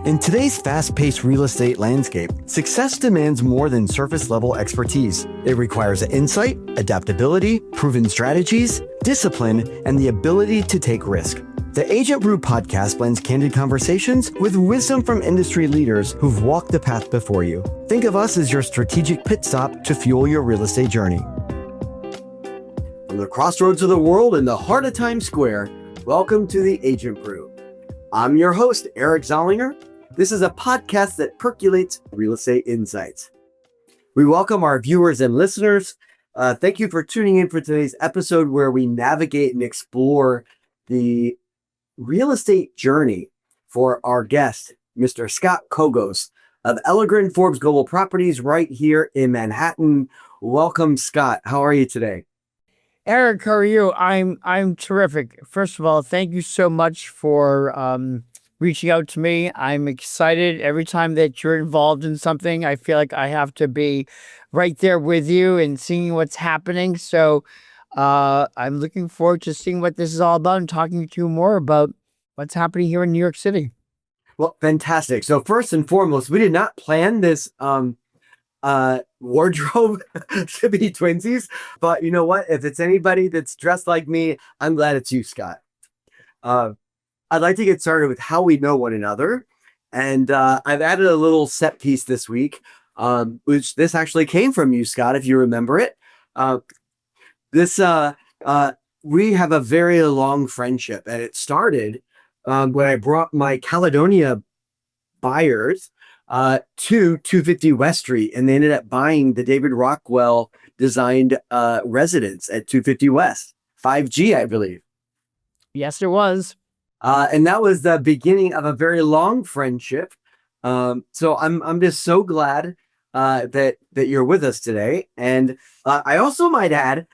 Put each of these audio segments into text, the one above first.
In today's fast-paced real estate landscape, success demands more than surface-level expertise. It requires insight, adaptability, proven strategies, discipline, and the ability to take risk. The Agent Brew podcast blends candid conversations with wisdom from industry leaders who've walked the path before you. Think of us as your strategic pit stop to fuel your real estate journey. From the crossroads of the world in the heart of Times Square, welcome to the Agent Brew. I'm your host, Eric Zollinger. This is a podcast that percolates real estate insights. We welcome our viewers and listeners. Thank you for tuning in for today's episode where we navigate and explore the real estate journey for our guest, Mr. Scott Kogos of Ellegran Forbes Global Properties right here in Manhattan. Welcome, Scott. How are you today? Eric, how are you? I'm terrific. First of all, thank you so much for reaching out to me. I'm excited every time that you're involved in something. I feel like I have to be right there with you and seeing what's happening. So I'm looking forward to seeing what this is all about and talking to you more about what's happening here in New York City. Well, fantastic. So first and foremost, we did not plan this wardrobe to be twinsies, but you know what? If it's anybody that's dressed like me, I'm glad it's you, Scott. I'd like to get started with how we know one another. And I've added a little set piece this week, which this actually came from you, Scott, if you remember it. We have a very long friendship, and it started when I brought my Caledonia buyers to 250 West Street, and they ended up buying the David Rockwell designed residence at 250 West, 5G, I believe. Yes, it was. And that was the beginning of a very long friendship. So I'm just so glad that you're with us today. And I also might add,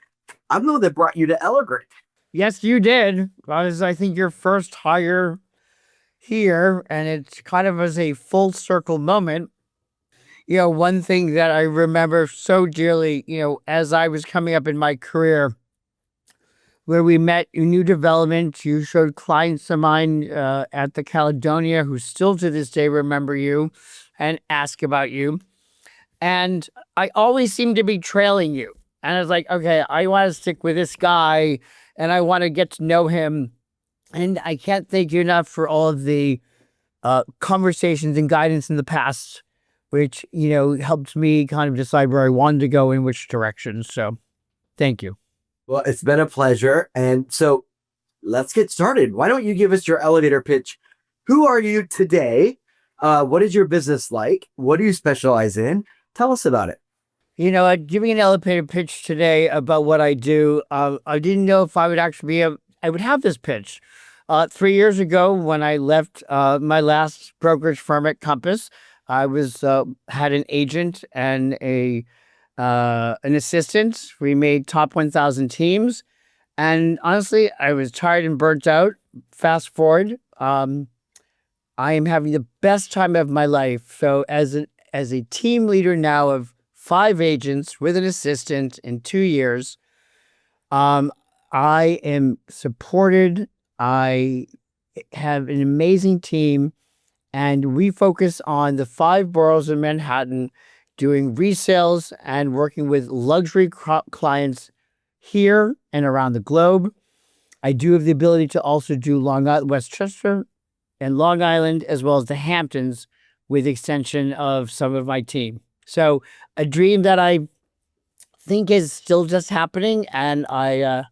I'm the one that brought you to Ellegran. Yes, you did. That was, I think, your first hire here, and it's kind of as a full circle moment. You know, one thing that I remember so dearly, as I was coming up in my career, where we met in new development, you showed clients of mine at the Caledonia who still to this day remember you and ask about you. And I always seemed to be trailing you. And I was like, okay, I want to stick with this guy and I want to get to know him. And I can't thank you enough for all of the conversations and guidance in the past, which, helped me kind of decide where I wanted to go in which direction. So thank you. Well, it's been a pleasure. And so let's get started. Why don't you give us your elevator pitch? Who are you today? What is your business like? What do you specialize in? Tell us about it. Giving an elevator pitch today about what I do, I didn't know if I would actually I would have this pitch. 3 years ago, when I left my last brokerage firm at Compass, I had an agent and an assistant. We made top 1,000 teams. And honestly, I was tired and burnt out. Fast forward, I am having the best time of my life. So as a team leader now of 5 agents with an assistant in 2 years, I am supported. I have an amazing team, and we focus on the 5 boroughs in Manhattan, doing resales and working with luxury clients here and around the globe. I do have the ability to also do Long Island, Westchester, and Long Island, as well as the Hamptons, with extension of some of my team. So a dream that I think is still just happening, and I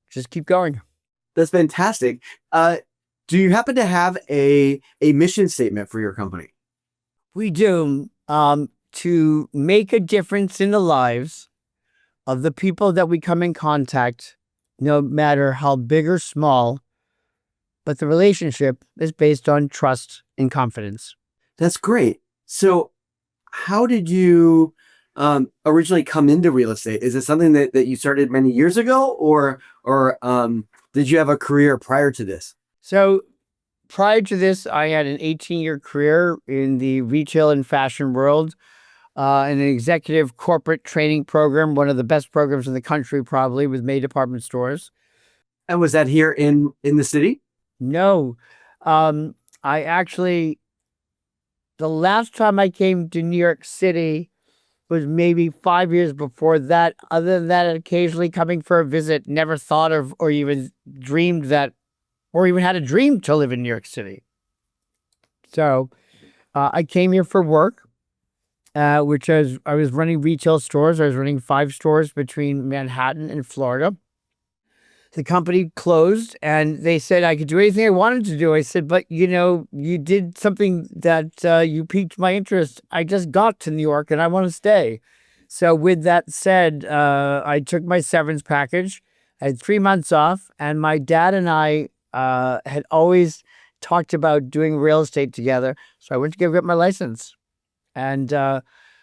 just keep going. That's fantastic. Do you happen to have a mission statement for your company? We do. To make a difference in the lives of the people that we come in contact, no matter how big or small, but the relationship is based on trust and confidence. That's great. So how did you originally come into real estate? Is it something that you started many years ago, or did you have a career prior to this? So prior to this, I had an 18-year career in the retail and fashion world. An executive corporate training program, one of the best programs in the country, probably, with May department stores. And was that here in the city? No. I actually The last time I came to New York City was maybe 5 years before that. Other than that, occasionally coming for a visit, never thought of or even dreamed that, or even had a dream to live in New York City. So I came here for work, which I was running retail stores. I was running 5 stores between Manhattan and Florida. The company closed and they said I could do anything I wanted to do. I said, but you did something that you piqued my interest. I just got to New York and I want to stay. So with that said, I took my severance package. I had 3 months off, and my dad and I had always talked about doing real estate together. So I went to go get my license. And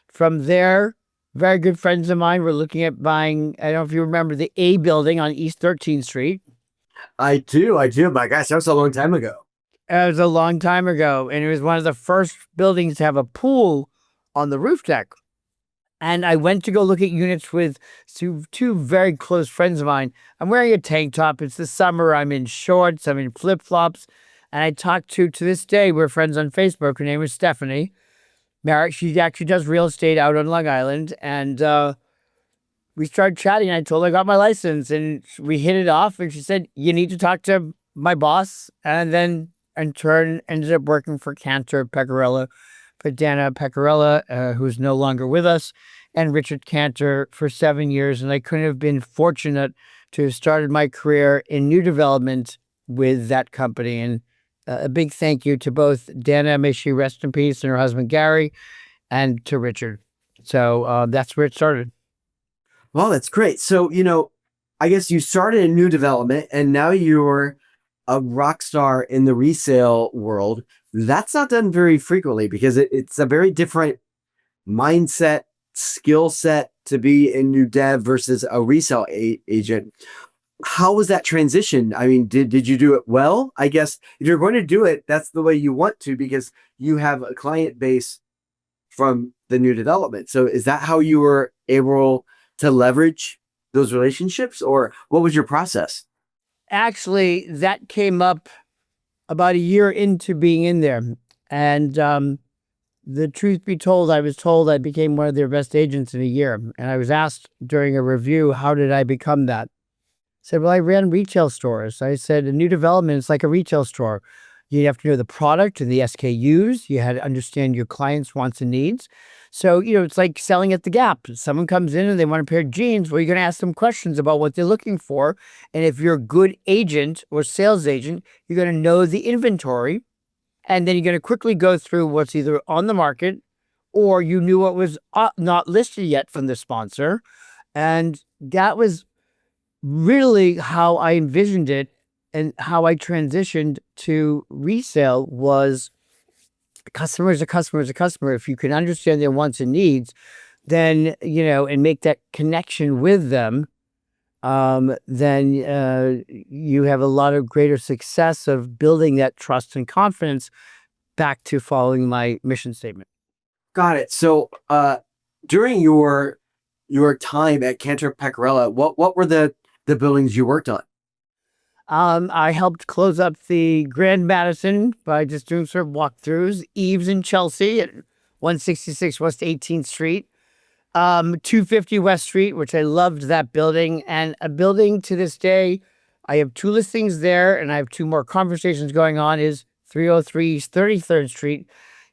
from there, very good friends of mine were looking at buying, I don't know if you remember the A building on East 13th Street. I do. I do. My gosh, that was a long time ago. It was a long time ago, and it was one of the first buildings to have a pool on the roof deck. And I went to go look at units with two very close friends of mine. I'm wearing a tank top. It's the summer. I'm in shorts. I'm in flip-flops. And I talked to this day, we're friends on Facebook. Her name is Stephanie Merrick. She actually does real estate out on Long Island. And we started chatting. And I told her I got my license, and we hit it off. And she said, you need to talk to my boss. And then in turn ended up working for Cantor Pecorella, for Dana Pecorella, who's no longer with us, and Richard Cantor for 7 years. And I couldn't have been fortunate to have started my career in new development with that company. And a big thank you to both Dana, may she rest in peace, and her husband Gary, and to Richard. So that's where it started. Well, that's great. So, I guess you started a new development and now you're a rock star in the resale world. That's not done very frequently because it's a very different mindset, skill set to be in new dev versus a resale agent. How was that transition? I mean, did you do it well? I guess if you're going to do it, that's the way you want to, because you have a client base from the new development. So is that how you were able to leverage those relationships, or what was your process? Actually, that came up about a year into being in there. And the truth be told, I was told I became one of their best agents in a year. And I was asked during a review, how did I become that? I said, well, I ran retail stores. I said, a new development is like a retail store. You have to know the product and the SKUs. You had to understand your clients' wants and needs. So, it's like selling at the Gap. Someone comes in and they want a pair of jeans. Well, you're going to ask them questions about what they're looking for. And if you're a good agent or sales agent, you're going to know the inventory. And then you're going to quickly go through what's either on the market, or you knew what was not listed yet from the sponsor. And that was really how I envisioned it, and how I transitioned to resale was customer is a customer is a customer. If you can understand their wants and needs, then, and make that connection with them, then you have a lot of greater success of building that trust and confidence, back to following my mission statement. Got it. So during your time at Cantor Pecorella, what were the buildings you worked on? I helped close up the Grand Madison by just doing sort of walkthroughs. Eves in Chelsea at 166 West 18th Street. 250 West Street, which I loved that building. And a building to this day, I have 2 listings there, and I have 2 more conversations going on, is 303 East 33rd Street.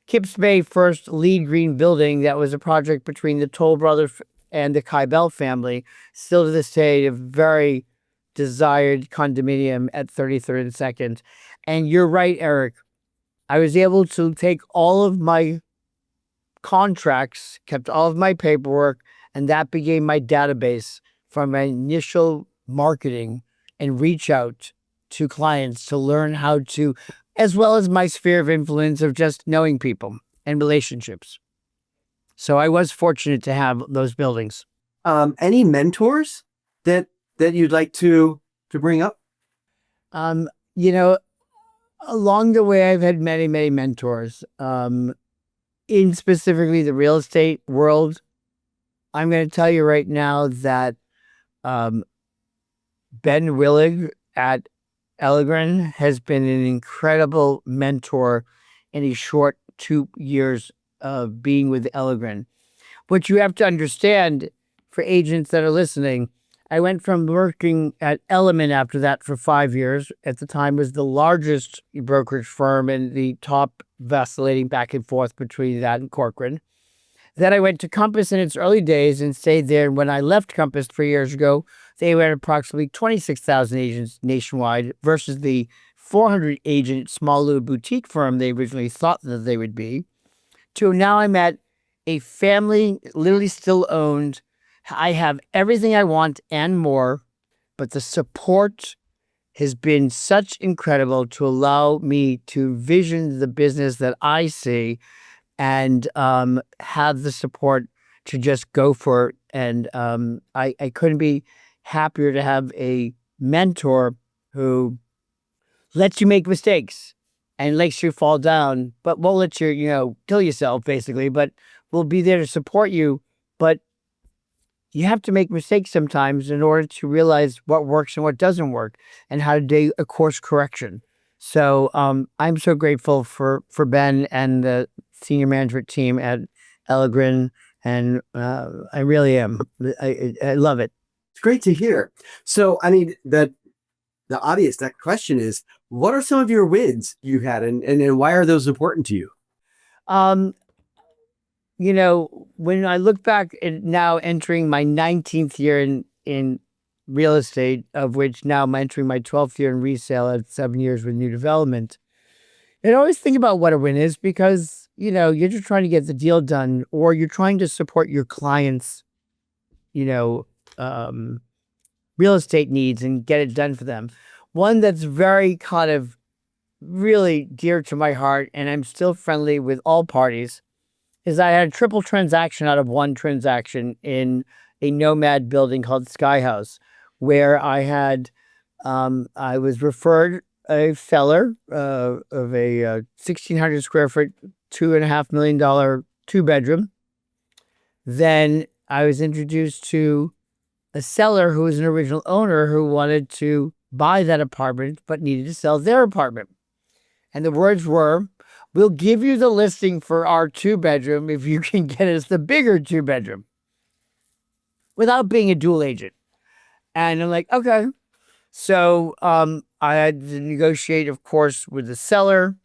Kips Bay first lead green building that was a project between the Toll brothers and the Kybell family. Still to this day, a very desired condominium at 33rd and 2nd. And you're right, Eric. I was able to take all of my contracts, kept all of my paperwork, and that became my database for my initial marketing, and reach out to clients to learn how to, as well as my sphere of influence of just knowing people and relationships. So I was fortunate to have those buildings. Any mentors that you'd like to bring up? Um, along the way, I've had many, many mentors. In specifically the real estate world, I'm going to tell you right now that Ben Willig at Ellegran has been an incredible mentor in a short 2 years of being with Ellegran. What you have to understand for agents that are listening, I went from working at Element after that for 5 years. At the time, was the largest brokerage firm and the top, vacillating back and forth between that and Corcoran. Then I went to Compass in its early days and stayed there. And when I left Compass 3 years ago, they were at approximately 26,000 agents nationwide versus the 400 agent small little boutique firm they originally thought that they would be. To now I'm at a family, literally still owned. I have everything I want and more, but the support has been such incredible to allow me to vision the business that I see and have the support to just go for it. And I couldn't be happier to have a mentor who lets you make mistakes and lets you fall down, but won't let you, kill yourself, basically, but will be there to support you. But you have to make mistakes sometimes in order to realize what works and what doesn't work and how to do a course correction. So I'm so grateful for Ben and the senior management team at Ellegran, and I really am. I love it. It's great to hear. So, I mean, the obvious that question is, what are some of your wins you had, and why are those important to you? When I look back and now entering my 19th year in real estate, of which now I'm entering my 12th year in resale at 7 years with new development, I always think about what a win is because, you're just trying to get the deal done or you're trying to support your clients, real estate needs and get it done for them. One that's very kind of really dear to my heart, and I'm still friendly with all parties, is I had a triple transaction out of one transaction in a nomad building called Sky House, where I was referred a seller of a 1,600 square foot, $2.5 million 2-bedroom. Then I was introduced to a seller who was an original owner who wanted to buy that apartment but needed to sell their apartment. And the words were, "We'll give you the listing for our 2-bedroom if you can get us the bigger 2-bedroom," without being a dual agent. And I'm like, okay. So I had to negotiate, of course, with the seller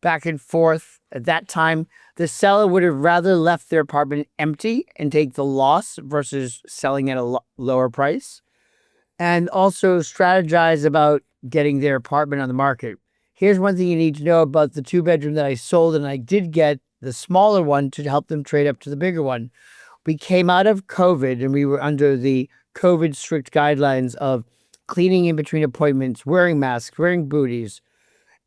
back and forth. At that time, the seller would have rather left their apartment empty and take the loss versus selling at a lower price, and also strategize about getting their apartment on the market. Here's one thing you need to know about the 2-bedroom that I sold, and I did get the smaller one to help them trade up to the bigger one. We came out of COVID and we were under the COVID strict guidelines of cleaning in between appointments, wearing masks, wearing booties.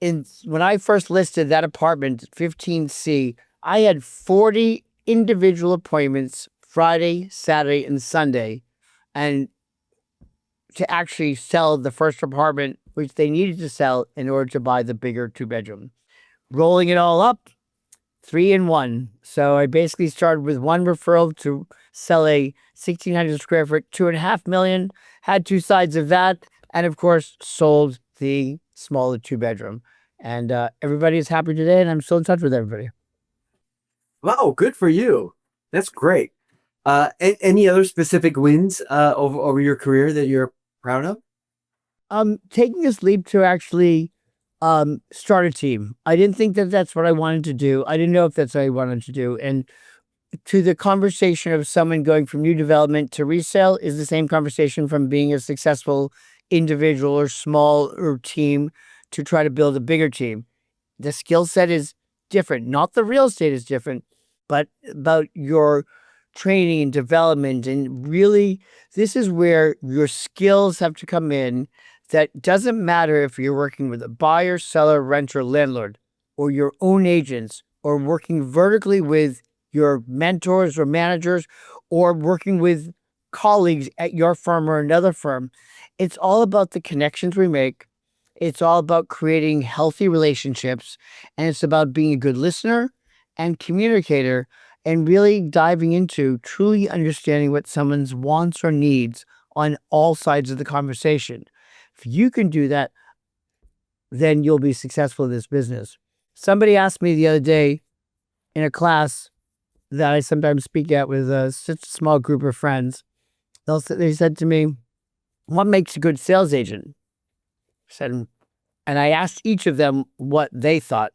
And when I first listed that apartment, 15C, I had 40 individual appointments Friday, Saturday, and Sunday, and to actually sell the first apartment, which they needed to sell in order to buy the bigger 2-bedroom. Rolling it all up, 3 in 1. So I basically started with one referral to sell a 1,600 square foot, $2.5 million, had two sides of that, and of course sold the smaller 2-bedroom. And everybody is happy today, and I'm still in touch with everybody. Wow, good for you. That's great. Any other specific wins over your career that you're proud of? Taking this leap to actually start a team. I didn't think that that's what I wanted to do. I didn't know if that's what I wanted to do. And to the conversation of someone going from new development to resale is the same conversation from being a successful individual or small or team to try to build a bigger team. The skill set is different. Not the real estate is different, but about your training and development. And really, this is where your skills have to come in. That doesn't matter if you're working with a buyer, seller, renter, landlord, or your own agents, or working vertically with your mentors or managers, or working with colleagues at your firm or another firm. It's all about the connections we make. It's all about creating healthy relationships, and it's about being a good listener and communicator and really diving into truly understanding what someone's wants or needs on all sides of the conversation. If you can do that, then you'll be successful in this business. Somebody asked me the other day, in a class that I sometimes speak at with such a small group of friends. They said to me, "What makes a good sales agent?" I said, and I asked each of them what they thought.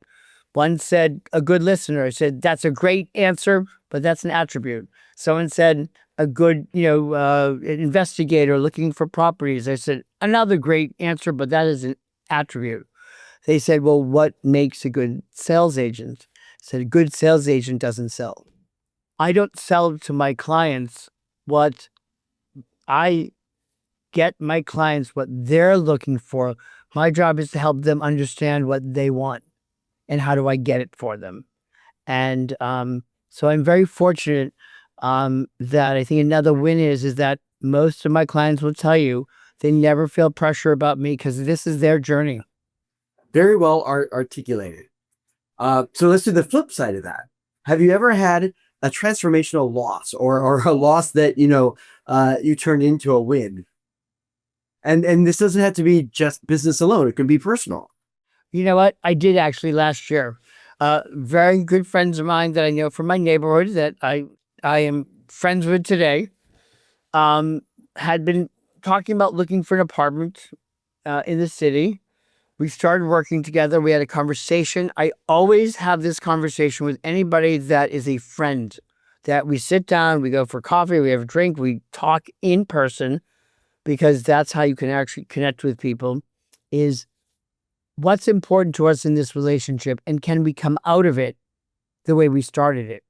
One said, "A good listener." I said, "That's a great answer, but that's an attribute." Someone said, "A good, investigator looking for properties." I said, "Another great answer, but that is an attribute." They said, "Well, what makes a good sales agent?" I said, "A good sales agent doesn't sell. I don't sell to my clients what I get my clients what they're looking for. My job is to help them understand what they want and how do I get it for them." And so I'm very fortunate that I think another win is that most of my clients will tell you they never feel pressure about me because this is their journey. Very well articulated. So let's do the flip side of that. Have you ever had a transformational loss or a loss that, you turned into a win? And this doesn't have to be just business alone. It can be personal. You know what? I did actually last year. Very good friends of mine that I know from my neighborhood that I am friends with today had been talking about looking for an apartment in the city. We started working together. We had a conversation. I always have this conversation with anybody that is a friend, that we sit down, we go for coffee, we have a drink, we talk in person, because that's how you can actually connect with people, is what's important to us in this relationship and can we come out of it the way we started it.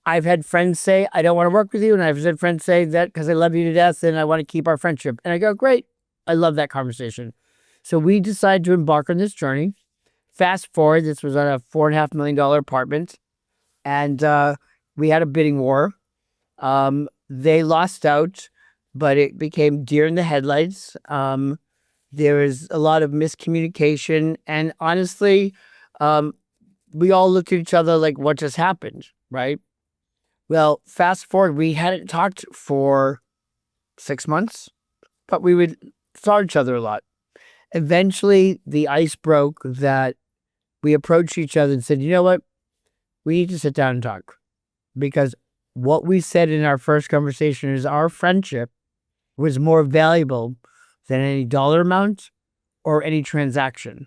I've had friends say, "I don't want to work with you." And I've had friends say that because I love you to death and I want to keep our friendship. And I go, "Great. I love that conversation." So we decided to embark on this journey. Fast forward, this was on a $4.5 million apartment. And we had a bidding war. They lost out, but it became deer in the headlights. There was a lot of miscommunication. And honestly, we all looked at each other like, what just happened, right? Well, fast forward, we hadn't talked for 6 months, but we would saw each other a lot. Eventually, the ice broke that we approached each other and said, "You know what? We need to sit down and talk." Because what we said in our first conversation is our friendship was more valuable than any dollar amount or any transaction.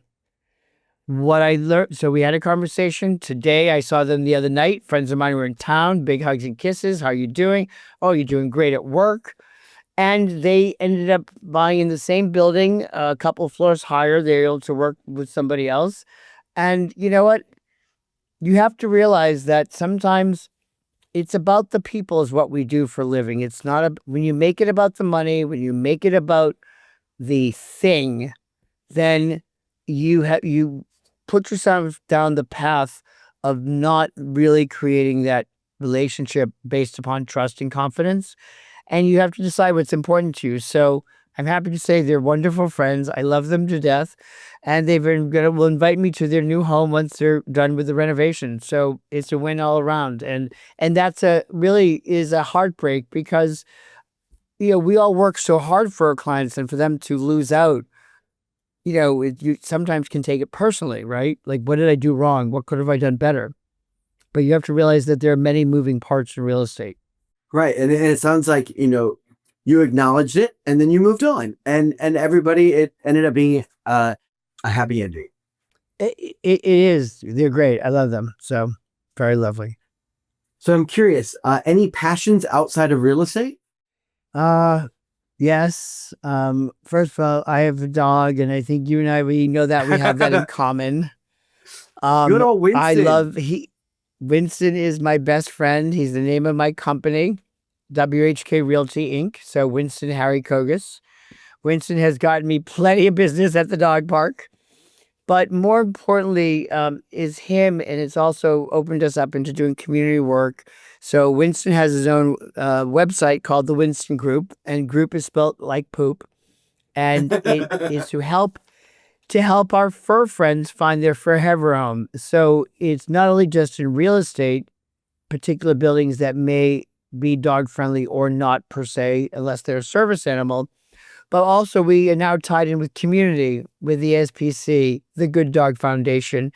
What I learned, so we had a conversation. Today, I saw them the other night. Friends of mine were in town, big hugs and kisses. "How are you doing?" "Oh, you're doing great at work." And they ended up buying in the same building, a couple of floors higher. They were able to work with somebody else. And you know what? You have to realize that sometimes it's about the people is what we do for a living. It's not when you make it about the money, when you make it about the thing, then you put yourself down the path of not really creating that relationship based upon trust and confidence. And you have to decide what's important to you. So I'm happy to say they're wonderful friends. I love them to death. And will invite me to their new home once they're done with the renovation. So it's a win all around. And that's really is a heartbreak because, we all work so hard for our clients, and for them to lose out, you sometimes can take it personally, right? Like, what did I do wrong? What could have I done better? But you have to realize that there are many moving parts in real estate. Right. And it sounds like, you acknowledged it and then you moved on and everybody, it ended up being a happy ending. It is. They're great. I love them. So very lovely. So I'm curious, any passions outside of real estate? Yes. First of all, I have a dog, and I think you and I, we know that we have that in common. Good old Winston. Winston is my best friend. He's the name of my company, WHK Realty Inc. So Winston Harry Kogos. Winston has gotten me plenty of business at the dog park. But more importantly, is him, and it's also opened us up into doing community work. So Winston has his own website called the Winston Group, and group is spelled like poop. And it is to help our fur friends find their forever home. So it's not only just in real estate, particular buildings that may be dog friendly or not per se, unless they're a service animal, but also we are now tied in with community, with the SPC, the Good Dog Foundation,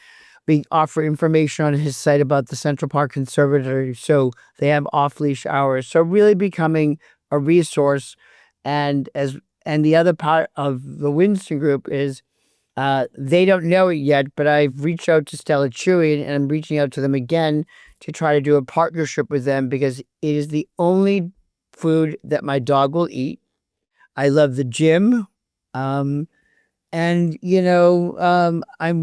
we offer information on his site about the Central Park Conservatory, so they have off-leash hours. So really becoming a resource. And the other part of the Winston Group is they don't know it yet, but I've reached out to Stella Chewy, and I'm reaching out to them again to try to do a partnership with them because it is the only food that my dog will eat. I love the gym. I'm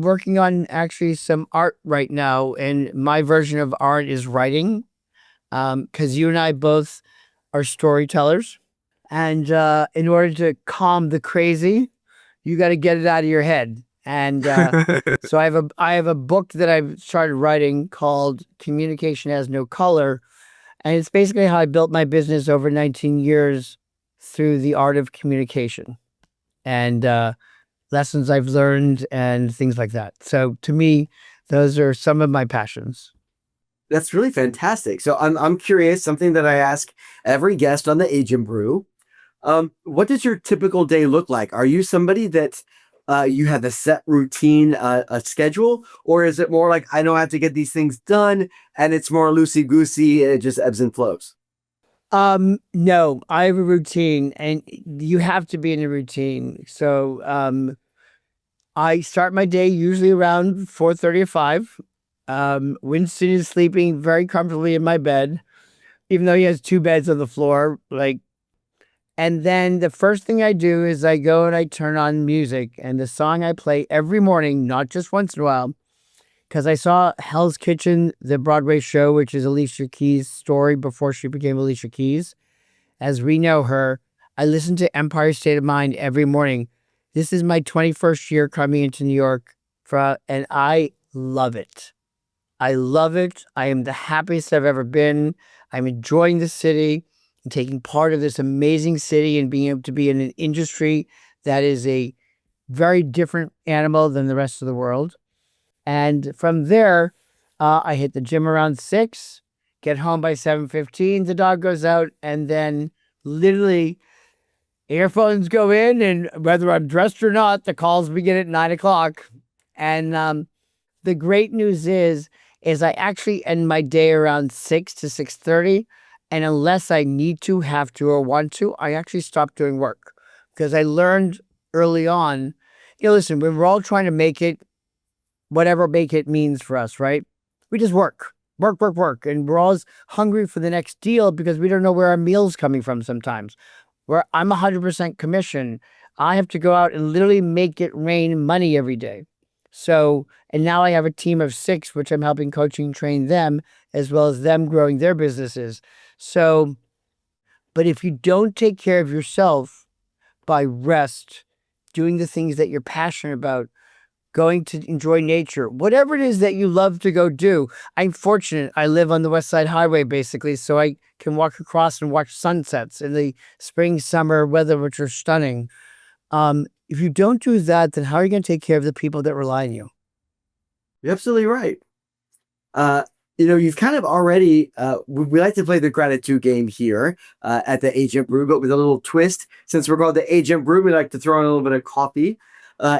working on actually some art right now, and my version of art is writing. Because you and I both are storytellers, and in order to calm the crazy, you got to get it out of your head. And so I have a book that I've started writing called Communication Has No Color, and it's basically how I built my business over 19 years through the art of communication and lessons I've learned and things like that. So to me, those are some of my passions. That's really fantastic. So I'm curious, something that I ask every guest on the Agent Brew. What does your typical day look like? Are you somebody that you have a set routine, a schedule, or is it more like I know I have to get these things done, and it's more loosey goosey, it just ebbs and flows? No, I have a routine, and you have to be in a routine. So I start my day usually around 4:30 or 5. Winston is sleeping very comfortably in my bed, even though he has two beds on the floor. And then the first thing I do is I go and I turn on music, and the song I play every morning, not just once in a while, because I saw Hell's Kitchen, the Broadway show, which is Alicia Keys' story before she became Alicia Keys. As we know her, I listen to Empire State of Mind every morning. This is my 21st year coming into New York, and I love it. I love it. I am the happiest I've ever been. I'm enjoying the city and taking part of this amazing city and being able to be in an industry that is a very different animal than the rest of the world. And from there, I hit the gym around 6, get home by 7:15. The dog goes out, and then literally earphones go in, and whether I'm dressed or not, the calls begin at 9 o'clock. And the great news is I actually end my day around 6 to 6:30. And unless I need to, have to, or want to, I actually stop doing work because I learned early on, listen, when we're all trying to make it, whatever make it means for us, right? We just work, work, work, work. And we're always hungry for the next deal because we don't know where our meal's coming from sometimes. Where I'm 100% commission, I have to go out and literally make it rain money every day. So, and now I have a team of 6, which I'm helping coaching and train them, as well as them growing their businesses. So, but if you don't take care of yourself by rest, doing the things that you're passionate about, going to enjoy nature, whatever it is that you love to go do. I'm fortunate. I live on the West Side Highway, basically, so I can walk across and watch sunsets in the spring, summer weather, which are stunning. If you don't do that, then how are you going to take care of the people that rely on you? You're absolutely right. You've kind of already, we like to play the gratitude game here at the Agent Brew, but with a little twist. Since we're called the Agent Brew, we like to throw in a little bit of coffee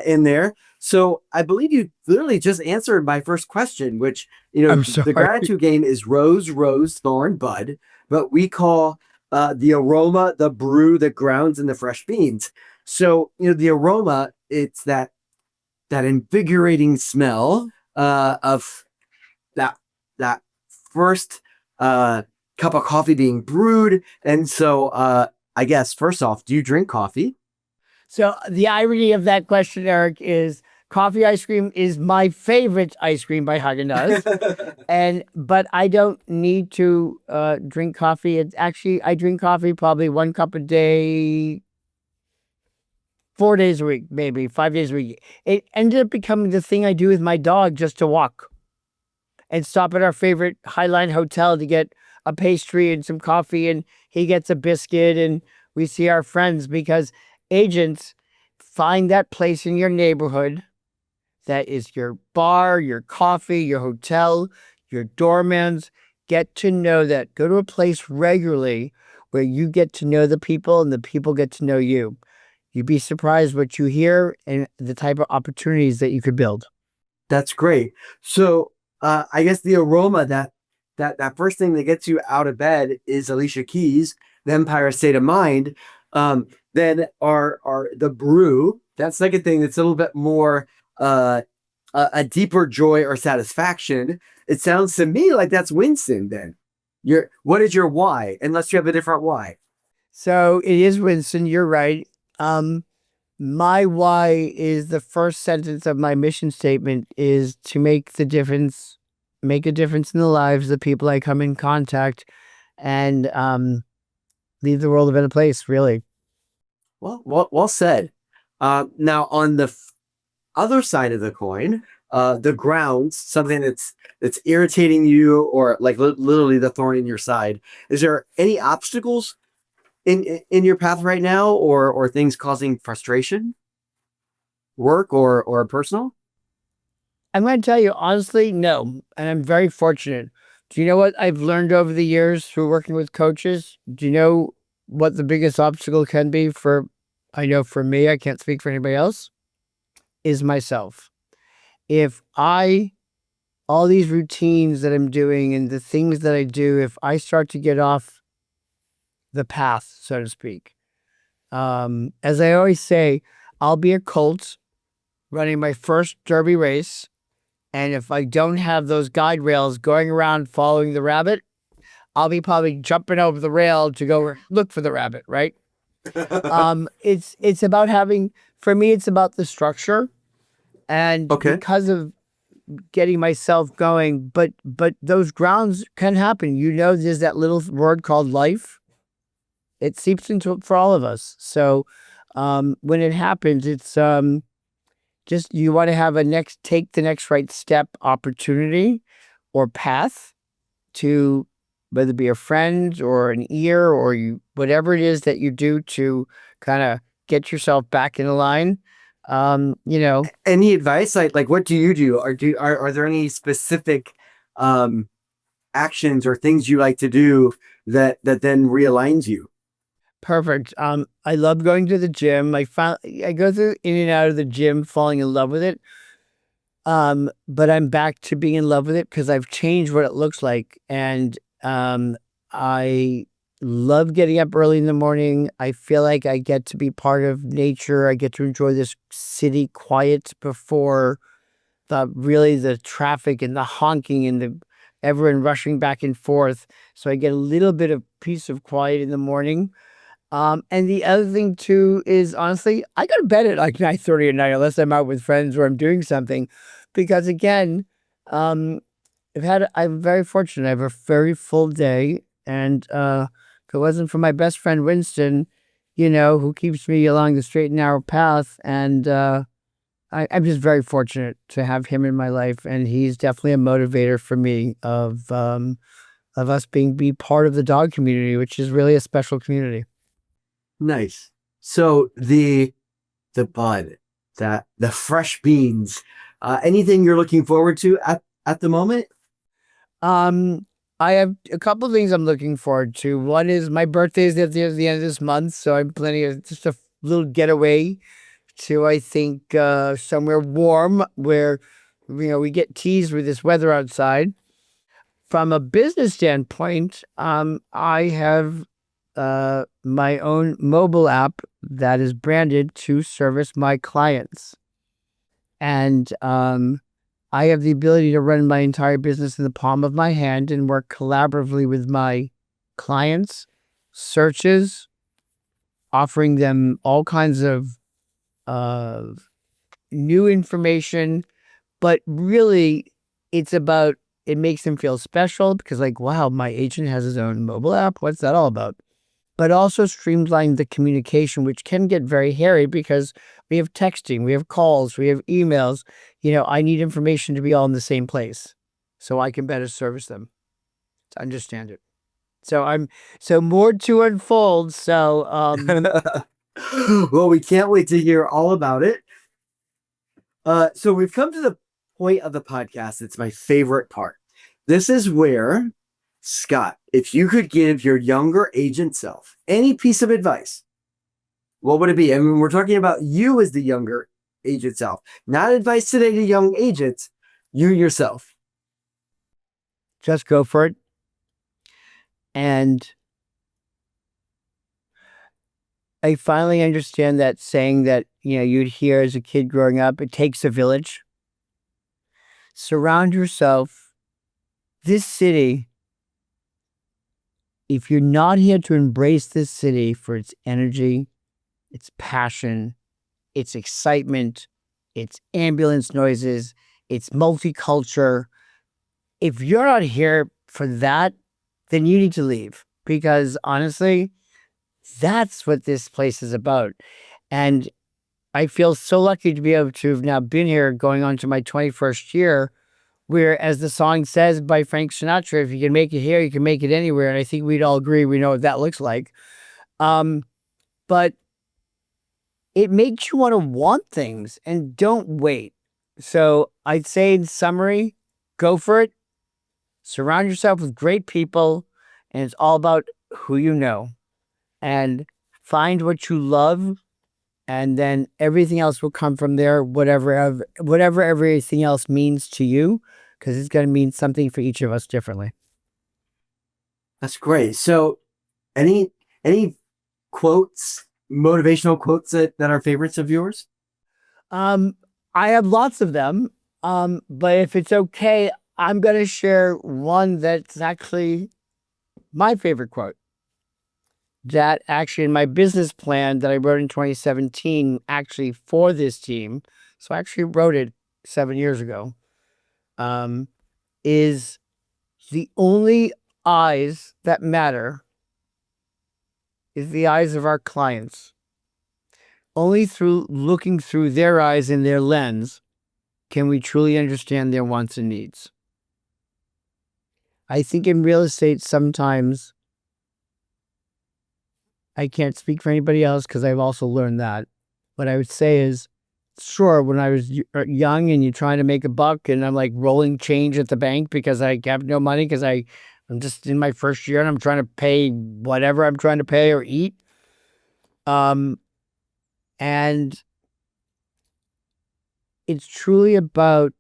in there. So I believe you literally just answered my first question, which, I'm sorry. the gratitude game is rose, rose, thorn, bud, but we call the aroma, the brew, the grounds, and the fresh beans. So, the aroma, it's that invigorating smell of that first cup of coffee being brewed. And so I guess first off, do you drink coffee? So the irony of that question, Eric, is coffee ice cream is my favorite ice cream by Haagen-Dazs. But I don't need to drink coffee. It's actually, I drink coffee probably 1 cup a day, 4 days a week, maybe 5 days a week. It ended up becoming the thing I do with my dog just to walk and stop at our favorite Highline hotel to get a pastry and some coffee, and he gets a biscuit, and we see our friends because agents find that place in your neighborhood that is your bar, your coffee, your hotel, your doormans. Get to know that. Go to a place regularly where you get to know the people and the people get to know you. You'd be surprised what you hear and the type of opportunities that you could build. That's great. So I guess the aroma that first thing that gets you out of bed is Alicia Keys, the Empire State of Mind. Then are the brew. That second thing that's a little bit more uh, a deeper joy or satisfaction. It sounds to me like that's Winston. Then what is your why? Unless you have a different why. So it is Winston. You're right. Um, my why is the first sentence of my mission statement is to make a difference in the lives of the people I come in contact, and leave the world a better place. Really. Well said. Now on the other side of the coin, the grounds, something that's irritating you, or like literally the thorn in your side. Is there any obstacles in your path right now, or things causing frustration, work or personal? I'm going to tell you honestly, no. And I'm very fortunate. Do you know what I've learned over the years through working with coaches? Do you know what the biggest obstacle can be I know for me, I can't speak for anybody else, is myself. If all these routines that I'm doing and the things that I do, if I start to get off the path, so to speak, as I always say, I'll be a colt running my first derby race. And if I don't have those guide rails going around following the rabbit, I'll be probably jumping over the rail to go look for the rabbit, right? It's about for me, it's about the structure. And Okay. because of getting myself going, but those grounds can happen. There's that little word called life. It seeps into it for all of us. So when it happens, it's just you want to have take the next right step opportunity or path to whether it be a friend or an ear or whatever it is that you do to kind of get yourself back in line. You know, Any advice? Like what do you do? Are there any specific um, actions or things you like to do that then realigns you? perfect. I love going to the gym. I go through in and out of the gym, falling in love with it. But I'm back to being in love with it because I've changed what it looks like. And I love getting up early in the morning. I feel like I get to be part of nature. I get to enjoy this city quiet before the traffic and the honking and the everyone rushing back and forth. So I get a little bit of peace of quiet in the morning. And the other thing too is honestly, I go to bed at like 9:30 at night unless I'm out with friends or I'm doing something. Because again, um, I'm very fortunate. I have a very full day. And if it wasn't for my best friend Winston, who keeps me along the straight and narrow path, and I'm just very fortunate to have him in my life, and he's definitely a motivator for me of us be part of the dog community, which is really a special community. Nice. So the bud, that the fresh beans, anything you're looking forward to at the moment? Um, I have a couple of things I'm looking forward to. One is my birthday is at the end of this month, so I'm planning just a little getaway to I think somewhere warm where we get teased with this weather outside. From a business standpoint, I have my own mobile app that is branded to service my clients. And I have the ability to run my entire business in the palm of my hand and work collaboratively with my clients, searches, offering them all kinds of uh, new information. But really, it makes them feel special because, like, wow, my agent has his own mobile app. What's that all about? But also streamline the communication, which can get very hairy because we have texting, we have calls, we have emails. I need information to be all in the same place so I can better service them to understand it. So more to unfold. So, Well, we can't wait to hear all about it. So we've come to the point of the podcast. It's my favorite part. This is where, Scott, if you could give your younger agent self any piece of advice, what would it be? I mean, we're talking about you as the younger agent self, not advice today to young agents, You yourself. Just go for it. And I finally understand that saying that, you'd hear as a kid growing up, it takes a village. Surround yourself. This city, if you're not here to embrace this city for its energy, its passion, its excitement, its ambulance noises, its multicultural, if you're not here for that, then you need to leave. Because honestly, that's what this place is about. And I feel so lucky to be able to have now been here going on to my 21st year, where, as the song says by Frank Sinatra, if you can make it here, you can make it anywhere. And I think we'd all agree we know what that looks like. But it makes you want things and don't wait. So I'd say in summary, go for it. Surround yourself with great people. And it's all about who you know. And find what you love. And then everything else will come from there, whatever everything else means to you, because it's going to mean something for each of us differently. That's great. So any quotes, motivational quotes that are favorites of yours? I have lots of them. But if it's okay, I'm going to share one that's actually my favorite quote. That actually in my business plan that I wrote in 2017, actually for this team, so I actually wrote it 7 years ago, is the only eyes that matter is the eyes of our clients. Only through looking through their eyes and their lens can we truly understand their wants and needs. I think in real estate, sometimes I can't speak for anybody else because I've also learned that. What I would say is, sure, when I was young and you're trying to make a buck and I'm like rolling change at the bank because I have no money because I'm just in my first year and I'm trying to pay whatever I'm trying to pay or eat. And it's truly about,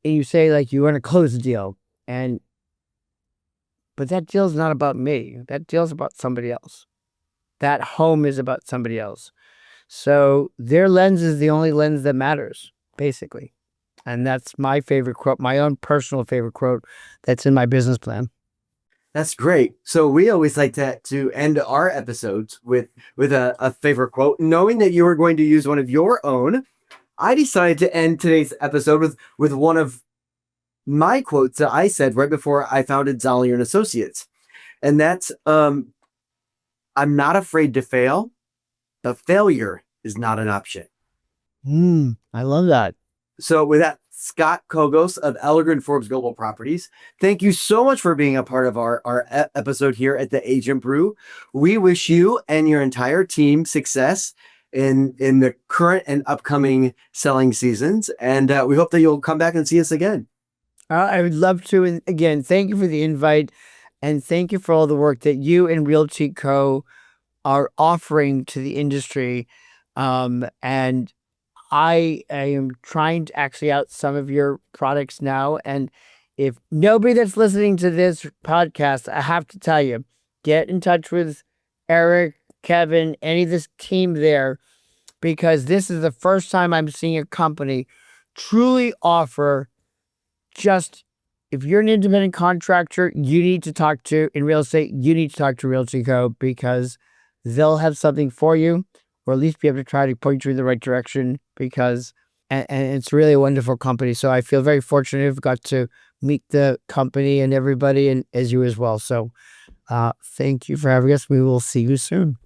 and you say like you want to close a deal, but that deal's not about me. That deal's about somebody else. That home is about somebody else. So their lens is the only lens that matters, basically. And that's my favorite quote, my own personal favorite quote that's in my business plan. That's great. So we always like to end our episodes with a favorite quote. Knowing that you were going to use one of your own, I decided to end today's episode with one of my quotes that I said right before I founded Zollinger and Associates. And that's, I'm not afraid to fail, but failure is not an option. I love that. So with that, Scott Kogos of Ellegran Forbes Global Properties, thank you so much for being a part of our episode here at the Agent Brew. We wish you and your entire team success in the current and upcoming selling seasons. And we hope that you'll come back and see us again. I would love to. And again, thank you for the invite. And thank you for all the work that you and Realty Co. are offering to the industry. And I am trying to actually out some of your products now. And if nobody that's listening to this podcast, I have to tell you, get in touch with Eric, Kevin, any of this team there, because this is the first time I'm seeing a company truly offer just, if you're an independent contractor, you need to talk to, in real estate, you need to talk to Realty Co. because they'll have something for you, or at least be able to try to point you in the right direction, because, and it's really a wonderful company. So I feel very fortunate I've got to meet the company and everybody, and as you as well. So thank you for having us. We will see you soon.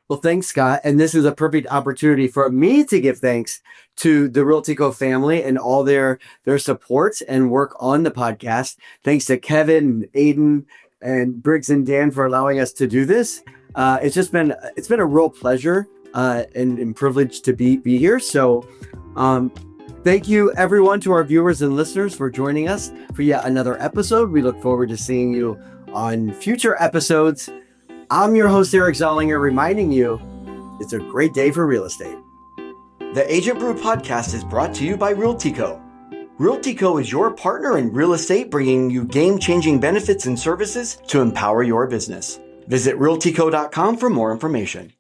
Well, thanks, Scott. And this is a perfect opportunity for me to give thanks to the Realty Co. family and all their support and work on the podcast. Thanks to Kevin, Aiden, and Briggs and Dan for allowing us to do this. It's been a real pleasure and privilege to be here. So thank you, everyone, to our viewers and listeners for joining us for yet another episode. We look forward to seeing you on future episodes. I'm your host, Eric Zollinger, reminding you it's a great day for real estate. The Agent Brew podcast is brought to you by Realty Co. RealtyCo is your partner in real estate, bringing you game-changing benefits and services to empower your business. Visit realtyco.com for more information.